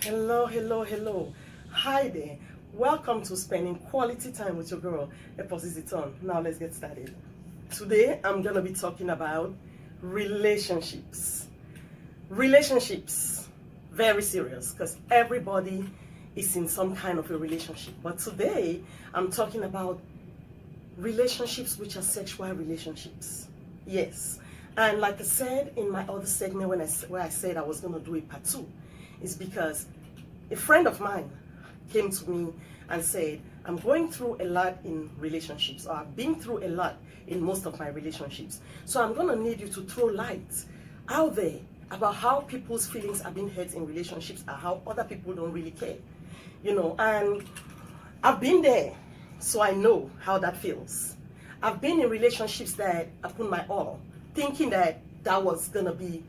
Hello, hello, hello. Hi there. Welcome to spending quality time with your girl, Eposi Ziton. Now let's get started. Today I'm going to be talking about relationships. Relationships, very serious because everybody is in some kind of a relationship. But today I'm talking about relationships which are sexual relationships. Yes. And like I said in my other segment where I said I was going to do a part 2, is because a friend of mine came to me and said, I'm going through a lot in relationships, or I've been through a lot in most of my relationships. So I'm going to need you to throw light out there about how people's feelings are being hurt in relationships and how other people don't really care. And I've been there, so I know how that feels. I've been in relationships that I put my all, thinking that that was going to be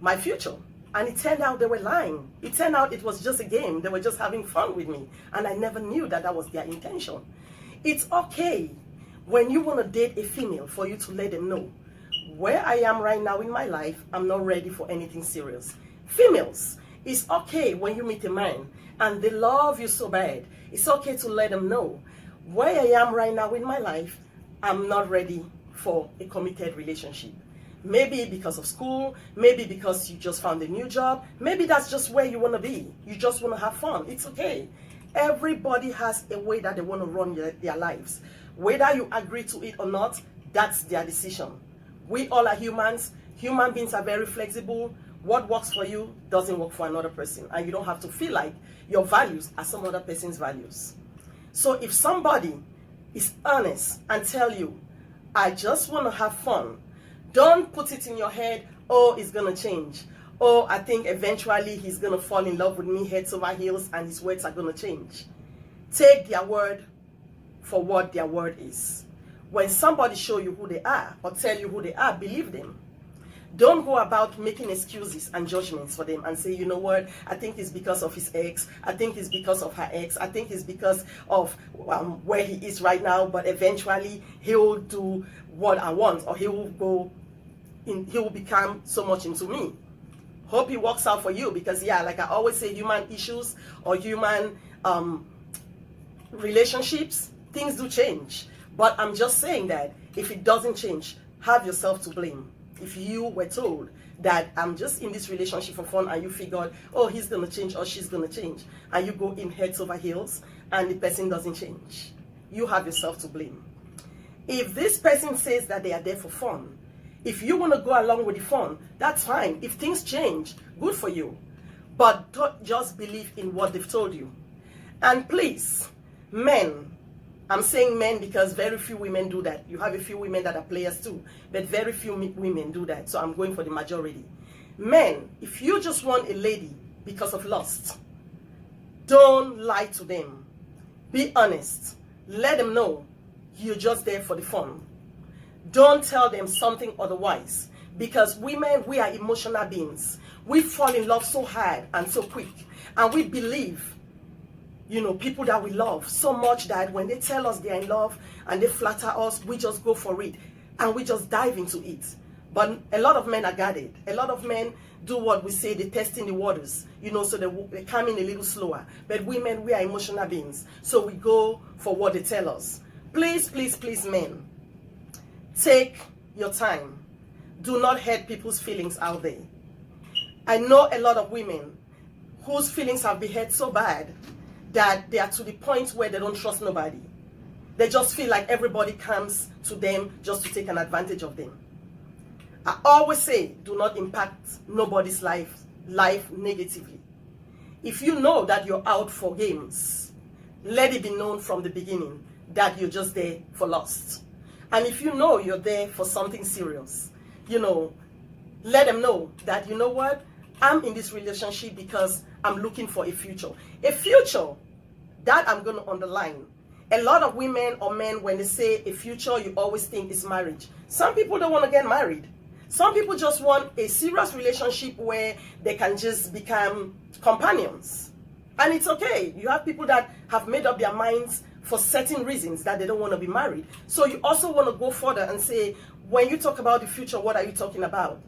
my future. And it turned out they were lying. It turned out it was just a game. They were just having fun with me. And I never knew that that was their intention. It's okay when you want to date a female for you to let them know, where I am right now in my life, I'm not ready for anything serious. Females, it's okay when you meet a man and they love you so bad. It's okay to let them know, where I am right now in my life, I'm not ready for a committed relationship. Maybe because of school, maybe because you just found a new job, maybe that's just where you want to be. You just want to have fun. It's okay. Everybody has a way that they want to run their lives. Whether you agree to it or not, that's their decision. We all are humans. Human beings are very flexible. What works for you doesn't work for another person. And you don't have to feel like your values are some other person's values. So if somebody is honest and tell you, I just want to have fun, don't put it in your head, oh, it's going to change. Oh, I think eventually he's going to fall in love with me heads over heels and his words are going to change. Take their word for what their word is. When somebody show you who they are or tell you who they are, believe them. Don't go about making excuses and judgments for them and say, you know what, I think it's because of his ex, I think it's because of her ex, I think it's because of where he is right now, but eventually he will do what I want, or he will become so much into me. Hope it works out for you, because yeah, like I always say, human issues or human relationships, things do change. But I'm just saying that if it doesn't change, have yourself to blame. If you were told that I'm just in this relationship for fun and you figured, oh, he's going to change or she's going to change, and you go in heads over heels and the person doesn't change, you have yourself to blame. If this person says that they are there for fun, if you want to go along with the fun, that's fine. If things change, good for you. But don't just believe in what they've told you. And please, men, I'm saying men because very few women do that. You have a few women that are players too, but very few women do that. So I'm going for the majority. Men, if you just want a lady because of lust, don't lie to them. Be honest. Let them know you're just there for the fun. Don't tell them something otherwise, because women, we are emotional beings. We fall in love so hard and so quick, and we believe people that we love so much that when they tell us they're in love and they flatter us, we just go for it and we just dive into it. But a lot of men are guarded. A lot of men do what we say, they test in the waters, so they come in a little slower. But women, we are emotional beings, so we go for what they tell us. Please, please, please, men, take your time. Do not hurt people's feelings out there. I know a lot of women whose feelings have been hurt so bad that they are to the point where they don't trust nobody. They just feel like everybody comes to them just to take an advantage of them. I always say, do not impact nobody's life negatively. If you know that you're out for games, let it be known from the beginning that you're just there for lust. And if you know you're there for something serious, let them know that, you know what, I'm in this relationship because I'm looking for a future. A future, that I'm going to underline. A lot of women or men, when they say a future, you always think it's marriage. Some people don't want to get married. Some people just want a serious relationship where they can just become companions. And it's okay. You have people that have made up their minds for certain reasons that they don't want to be married. So you also want to go further and say, when you talk about the future, what are you talking about?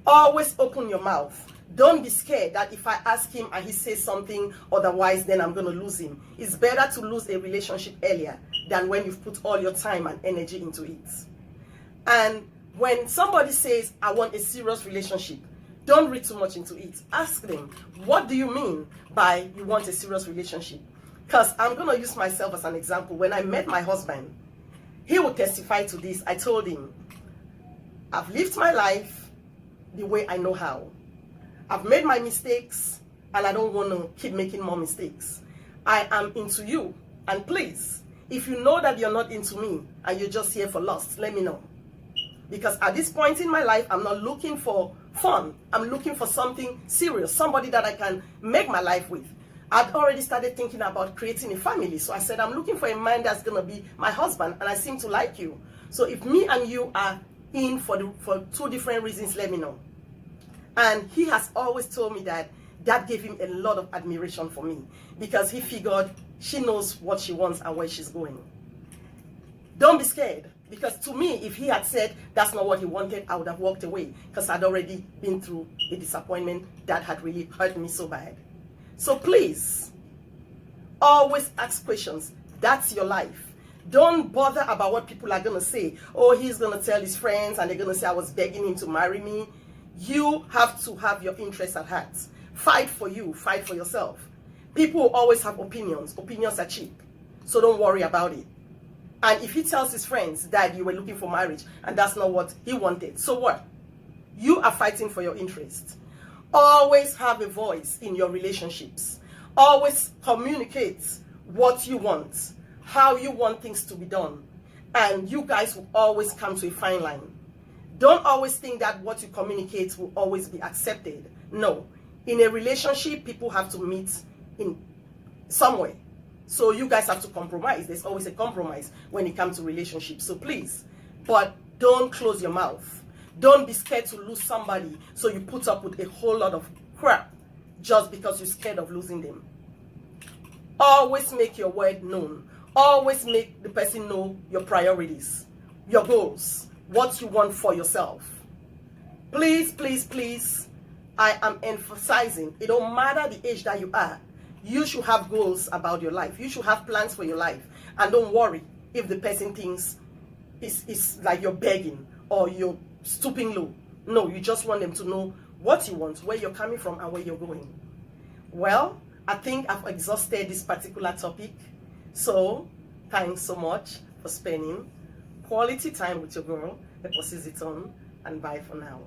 Always open your mouth. Don't be scared that if I ask him and he says something otherwise, then I'm going to lose him. It's better to lose a relationship earlier than when you've put all your time and energy into it. And when somebody says, I want a serious relationship, don't read too much into it. Ask them, what do you mean by you want a serious relationship? Because I'm going to use myself as an example. When I met my husband, he would testify to this. I told him, I've lived my life the way I know how. I've made my mistakes, and I don't want to keep making more mistakes. I am into you, and please, if you know that you're not into me, and you're just here for lust, let me know. Because at this point in my life, I'm not looking for fun. I'm looking for something serious, somebody that I can make my life with. I'd already started thinking about creating a family, so I said, I'm looking for a man that's going to be my husband, and I seem to like you. So if me and you are in for two different reasons, let me know. And he has always told me that gave him a lot of admiration for me, because he figured she knows what she wants and where she's going. Don't be scared, because to me, if he had said that's not what he wanted, I would have walked away, because I'd already been through a disappointment that had really hurt me so bad. So please, always ask questions. That's your life. Don't bother about what people are going to say. Oh, he's going to tell his friends and they're going to say I was begging him to marry me. You have to have your interests at heart. Fight for you. Fight for yourself. People always have opinions. Opinions are cheap. So don't worry about it. And if he tells his friends that you were looking for marriage and that's not what he wanted, so what? You are fighting for your interests. Always have a voice in your relationships. Always communicate what you want, how you want things to be done. And you guys will always come to a fine line. Don't always think that what you communicate will always be accepted. No. In a relationship, people have to meet in some way. So you guys have to compromise. There's always a compromise when it comes to relationships. So please, but don't close your mouth. Don't be scared to lose somebody, so you put up with a whole lot of crap just because you're scared of losing them. Always make your word known. Always make the person know your priorities, your goals, what you want for yourself. Please, please, please, I am emphasizing, it don't matter the age that you are, you should have goals about your life. You should have plans for your life. And don't worry if the person thinks it's like you're begging or you're stooping low. No, you just want them to know what you want, where you're coming from, and where you're going. Well, I think I've exhausted this particular topic. So, thanks so much for spending quality time with your girl, Eposi Ziton, and bye for now.